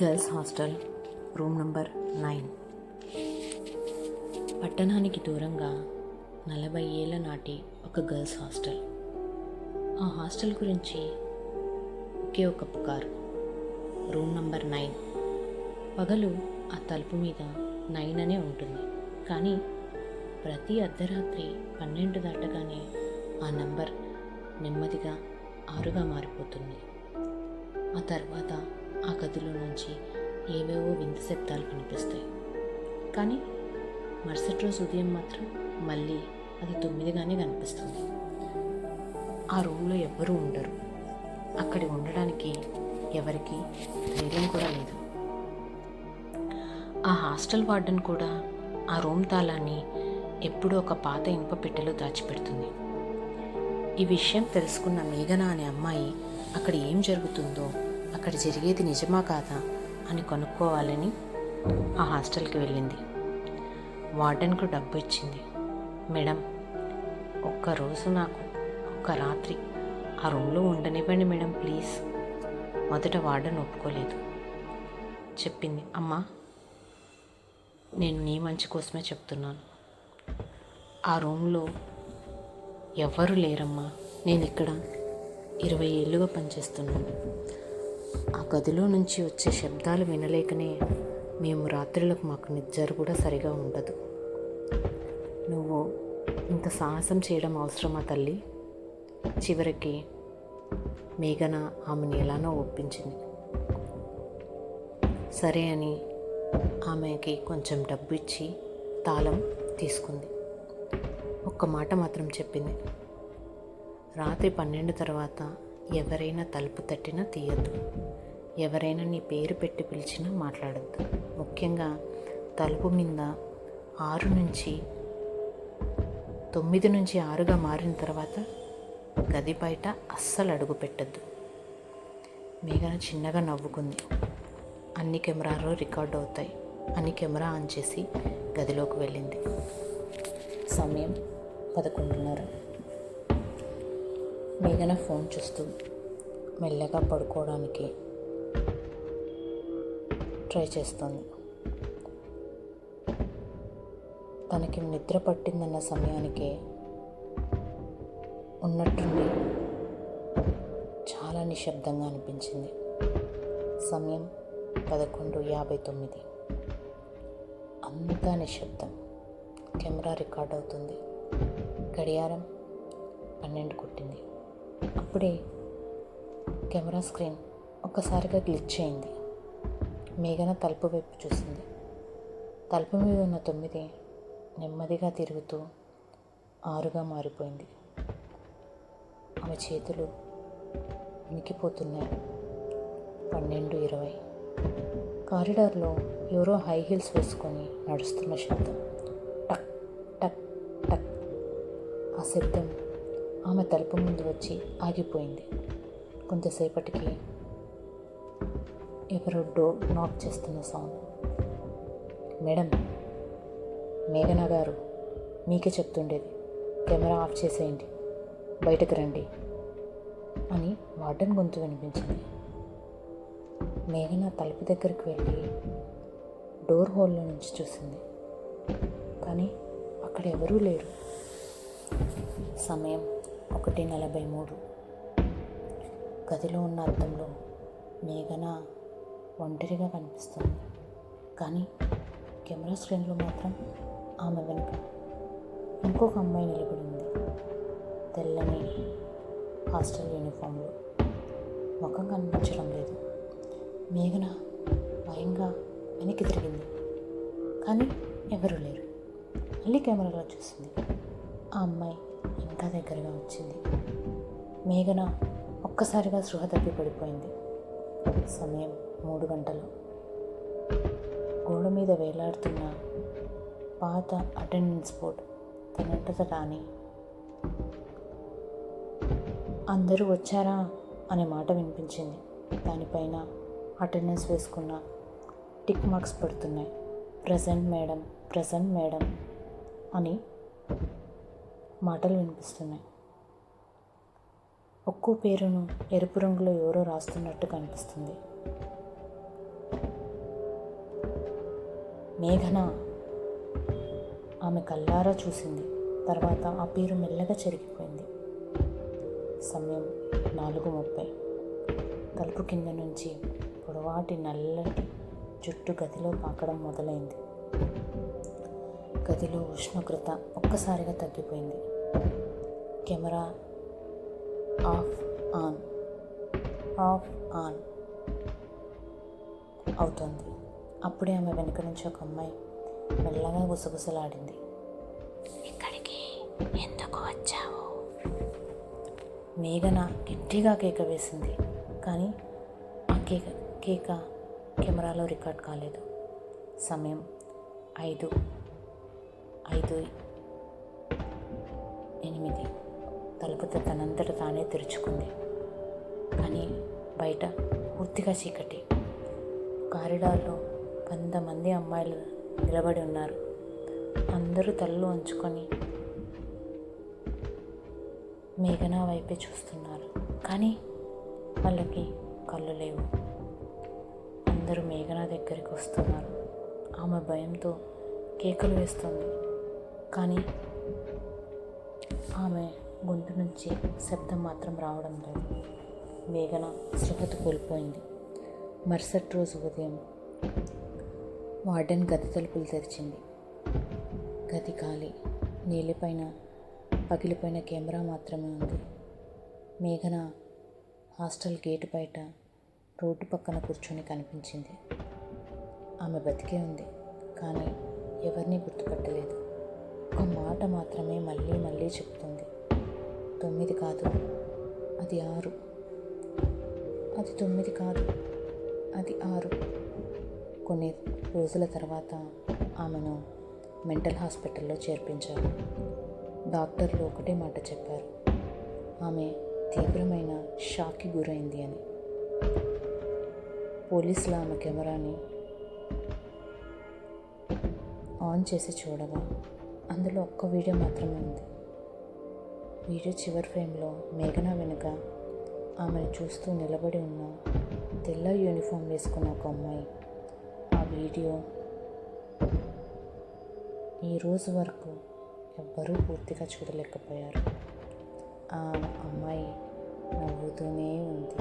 Girls hostel room number 9. పట్టణానికి దూరంగా 40 ఏళ్ల నాటి ఒక గర్ల్స్ హాస్టల్. ఆ హాస్టల్ గురించి ఒకే ఒక పుకారు, రూమ్ నంబర్ 9. పగలు ఆ తలుపు మీద 9 అనే ఉంటుంది, కానీ ప్రతి అర్ధరాత్రి 12 దాటగానే ఆ నంబర్ నెమ్మదిగా 6గా మారిపోతుంది. ఆ తర్వాత ఆ గదిలో నుంచి ఏవేవో వింత శబ్దాలు వినిపిస్తాయి, కానీ మరుసటి రోజు ఉదయం మాత్రం మళ్ళీ అది 9గానే కనిపిస్తుంది. ఆ రూమ్లో ఎవ్వరూ ఉండరు. అక్కడి ఉండడానికి ఎవరికి ధైర్యం కూడా లేదు. ఆ హాస్టల్ వార్డెన్ కూడా ఆ రూమ్ తాళాన్ని ఎప్పుడూ ఒక పాత ఇనుప పెట్టెలో దాచిపెడుతుంది. ఈ విషయం తెలుసుకున్న మేఘన అనే అమ్మాయి అక్కడ ఏం జరుగుతుందో, అక్కడ జరిగేది నిజమా కాదా అని కనుక్కోవాలని ఆ హాస్టల్కి వెళ్ళింది. వార్డెన్కు డబ్బు ఇచ్చింది. మేడం, ఒక్కరోజు నాకు ఒక్క రాత్రి ఆ రూమ్లో ఉండనివ్వండి మేడం, ప్లీజ్. మొదట వార్డెన్ ఒప్పుకోలేదు. చెప్పింది, అమ్మా, నేను నీ మంచి కోసమే చెప్తున్నాను. ఆ రూమ్లో ఎవ్వరూ లేరమ్మా. నేను ఇక్కడ 20 ఏళ్ళుగా పనిచేస్తున్నాను. ఆ గదిలో నుంచి వచ్చే శబ్దాలు వినలేకనే మేము రాత్రులకు మాకు నిద్ర కూడా సరిగా ఉండదు. నువ్వు ఇంత సాహసం చేయడం అవసరమా తల్లి? చివరికి మేఘన ఆమెను ఎలానో ఒప్పించింది. సరే అని ఆమెకి కొంచెం డబ్బు ఇచ్చి తాళం తీసుకుంది. ఒక్క మాట మాత్రం చెప్పింది, రాత్రి 12 తర్వాత ఎవరైనా తలుపు తట్టినా తీయద్దు, ఎవరైనా నీ పేరు పెట్టి పిలిచినా మాట్లాడద్దు. ముఖ్యంగా తలుపు మీద 6 నుంచి 9 నుంచి 6గా మారిన తర్వాత గది బయట అస్సలు అడుగు పెట్టద్దు. మేఘన చిన్నగా నవ్వుకుంది. అన్ని కెమెరాలో రికార్డ్ అవుతాయి అని కెమెరా ఆన్ చేసి గదిలోకి వెళ్ళింది. సమయం 11:30. మేఘన ఫోన్ చూస్తూ మెల్లగా పడుకోవడానికి ట్రై చేస్తుంది. తనకి నిద్ర పట్టిందన్న సమయానికి ఉన్నట్టుండి చాలా నిశ్శబ్దంగా అనిపించింది. సమయం 11:59. అంతా నిశ్శబ్దం. కెమెరా రికార్డ్ అవుతుంది. గడియారం 12 కొట్టింది. అప్పుడే కెమెరా స్క్రీన్ ఒక్కసారిగా గ్లిచ్ అయింది. మేఘన తలుపు వైపు చూసింది. తలుపు మీద ఉన్న 9 నెమ్మదిగా తిరుగుతూ 6గా మారిపోయింది. ఆమె చేతులు వణికిపోతున్నాయి. 12:20. కారిడార్లో ఎవరో హై హీల్స్ వేసుకొని నడుస్తున్న శబ్దం. టక్ టక్ టక్. ఆ శబ్దం ఆమె తలుపు ముందు వచ్చి ఆగిపోయింది. కొంతసేపటికి ఎవరో డోర్ నాక్ చేస్తున్న సౌండ్. మేడం, మేఘన గారు, మీకే చెప్తుండేది, కెమెరా ఆఫ్ చేసేయండి, బయటకు రండి అని వార్డెన్ గొంతు వినిపించింది. మేఘన తలుపు దగ్గరికి వెళ్ళి డోర్ హోల్లో నుంచి చూసింది, కానీ అక్కడ ఎవరూ లేరు. సమయం 1:43. గదిలో ఉన్న అద్దంలో మేఘన ఒంటరిగా కనిపిస్తుంది, కానీ కెమెరా స్క్రీన్లో మాత్రం ఆమె వెనుక ఇంకొక అమ్మాయి నిలబడి ఉంది. తెల్లని హాస్టల్ యూనిఫామ్లో. ముఖం కనిపించడం లేదు. మేఘన భయంగా వెనక్కి తిరిగింది, కానీ ఎవరూ లేరు. మళ్ళీ కెమెరాలో చూసింది. ఆ అమ్మాయి ఇంకా దగ్గరగా వచ్చింది. మేఘన ఒక్కసారిగా స్పృహ తప్పి పడిపోయింది. సమయం 3 గంటలు. గోడ మీద వేలాడుతున్న పాత అటెండెన్స్ బోర్డ్ తనంతట తానే అందరూ వచ్చారా అనే మాట వినిపించింది. దానిపైన అటెండెన్స్ వేసుకున్న టిక్ మార్క్స్ పడుతున్నాయి. ప్రెజెంట్ మేడం, ప్రెజెంట్ మేడం అని మాటలు వినిపిస్తున్నాయి. ఒక్కో పేరును ఎరుపు రంగులో ఎవరో రాస్తున్నట్టు కనిపిస్తుంది. మేఘన. ఆమె కళ్ళారా చూసింది. తర్వాత ఆ పేరు మెల్లగా చెరిగిపోయింది. సమయం 4:30. తలుపు కింద నుంచి పొడవాటి నల్లటి జుట్టు గదిలో పాకడం మొదలైంది. గదిలో ఉష్ణోగ్రత ఒక్కసారిగా తగ్గిపోయింది. కెమెరా ఆఫ్ ఆన్ అవుతోంది. అప్పుడే ఆమె వెనుక నుంచి ఒక అమ్మాయి మెల్లగా గుసగుసలాడింది. ఇక్కడికి ఎందుకు వచ్చావు? మేఘన గట్టిగా కేక వేసింది. కానీ ఆ కేక కెమెరాలో రికార్డ్ కాలేదు. సమయం 5:08. తలుపు తనంతట తానే తెరుచుకుంది. కానీ బయట పూర్తిగా చీకటి. కారిడార్లో 100 మంది అమ్మాయిలు నిలబడి ఉన్నారు. అందరూ తలలు వంచుకొని మేఘన వైపే చూస్తున్నారు. కానీ వాళ్ళకి కళ్ళు లేవు. అందరూ మేఘన దగ్గరికి వస్తున్నారు. ఆమె భయంతో కేకలు వేస్తుంది. కానీ ఆమె గొంతు నుంచి శబ్దం మాత్రం రావడం లేదు. మేఘన స్పృహత కోల్పోయింది. మరుసటి రోజు ఉదయం వార్డెన్ గది తలుపులు తెరిచింది. గది ఖాళీ. నీలిపైన పగిలిపోయిన కెమెరా మాత్రమే ఉంది. మేఘన హాస్టల్ గేటు బయట రోడ్డు పక్కన కూర్చొని కనిపించింది. ఆమె బతికే ఉంది. కానీ ఎవరిని గుర్తుపట్టలేదు. ఒక మాట మాత్రమే మళ్ళీ మళ్ళీ చెప్తుంది. 9 కాదు, అది 6. అది 9 కాదు, అది 6. కొన్ని రోజుల తర్వాత ఆమెను మెంటల్ హాస్పిటల్లో చేర్పించారు. డాక్టర్లు ఒకటే మాట చెప్పారు. ఆమె తీవ్రమైన షాక్కి గురైంది అని. పోలీసులు ఆమె కెమెరాని ఆన్ చేసి చూడగా అందులో ఒక్క వీడియో మాత్రమే ఉంది. వీడియో చివరి ఫ్రేమ్లో మేఘన వెనుక ఆమెను చూస్తూ నిలబడి ఉన్న తెల్ల యూనిఫామ్ వేసుకున్న ఒక అమ్మాయి. ఆ వీడియో ఈ రోజు వరకు ఎవ్వరూ పూర్తిగా చూడలేకపోయారు. ఆ అమ్మాయి నవ్వుతూనే ఉంది.